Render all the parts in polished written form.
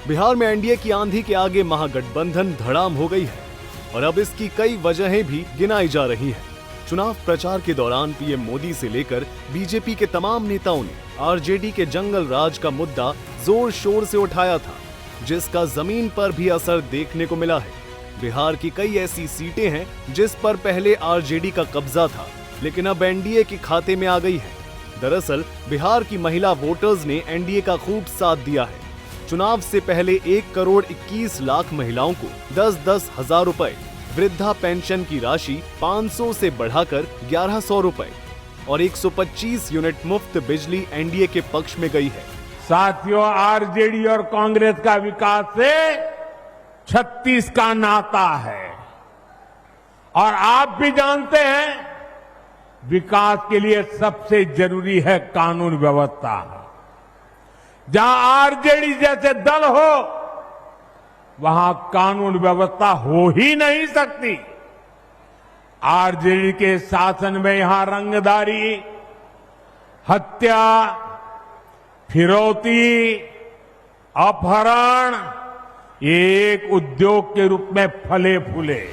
बिहार में एनडीए की आंधी के आगे महागठबंधन धड़ाम हो गई है और अब इसकी कई वजहें भी गिनाई जा रही हैं। चुनाव प्रचार के दौरान पीएम मोदी से लेकर बीजेपी के तमाम नेताओं ने आरजेडी के जंगल राज का मुद्दा जोर शोर से उठाया था, जिसका जमीन पर भी असर देखने को मिला है। बिहार की कई ऐसी सीटें हैं जिस पर पहले आरजेडी का कब्जा था, लेकिन अब एनडीए के खाते में आ गई है। दरअसल बिहार की महिला वोटर्स ने एनडीए का खूब साथ दिया है। चुनाव से पहले 1,21,00,000 महिलाओं को 10-10 हजार रुपए, वृद्धा पेंशन की राशि 500 से बढ़ाकर 1,100 रुपए और 125 यूनिट मुफ्त बिजली एनडीए के पक्ष में गई है। साथियों, आरजेडी और कांग्रेस का विकास से 36 का नाता है और आप भी जानते हैं विकास के लिए सबसे जरूरी है कानून व्यवस्था। जहां आरजेडी जैसे दल हो वहां कानून व्यवस्था हो ही नहीं सकती। आरजेडी के शासन में यहां रंगदारी, हत्या, फिरौती, अपहरण एक उद्योग के रूप में फले फूले।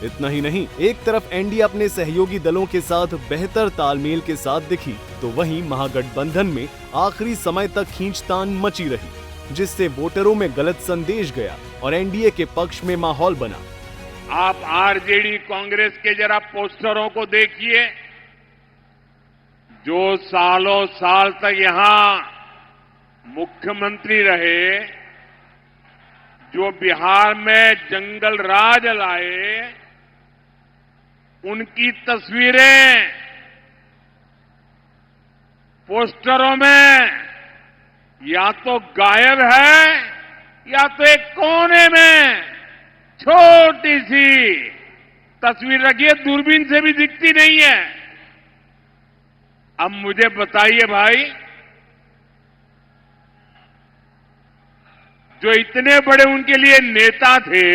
इतना ही नहीं, एक तरफ एनडीए अपने सहयोगी दलों के साथ बेहतर तालमेल के साथ दिखी, तो वहीं महागठबंधन में आखिरी समय तक खींचतान मची रही, जिससे वोटरों में गलत संदेश गया और एनडीए के पक्ष में माहौल बना। आप आरजेडी कांग्रेस के जरा पोस्टरों को देखिए, जो सालों साल तक यहां मुख्यमंत्री रहे, जो बिहार में जंगल राज लाए, उनकी तस्वीरें पोस्टरों में या तो गायब है या तो एक कोने में छोटी सी तस्वीर रखी है, दूरबीन से भी दिखती नहीं है। अब मुझे बताइए भाई, जो इतने बड़े उनके लिए नेता थे,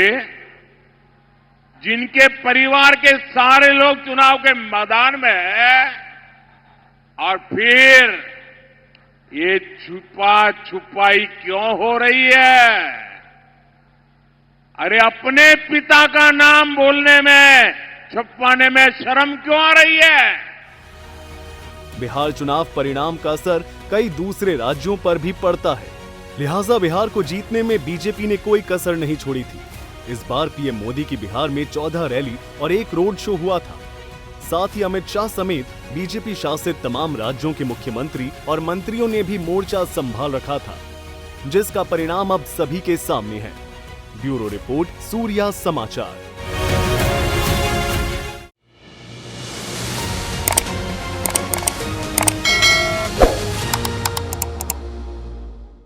जिनके परिवार के सारे लोग चुनाव के मैदान में हैं, और फिर ये छुपा छुपाई क्यों हो रही है? अरे अपने पिता का नाम बोलने में, छुपाने में शर्म क्यों आ रही है? बिहार चुनाव परिणाम का असर कई दूसरे राज्यों पर भी पड़ता है, लिहाजा बिहार को जीतने में बीजेपी ने कोई कसर नहीं छोड़ी थी। इस बार पीएम मोदी की बिहार में 14 रैली और 1 रोड शो हुआ था। साथ ही अमित शाह समेत बीजेपी शासित तमाम राज्यों के मुख्यमंत्री और मंत्रियों ने भी मोर्चा संभाल रखा था, जिसका परिणाम अब सभी के सामने है। ब्यूरो रिपोर्ट, सूर्या समाचार।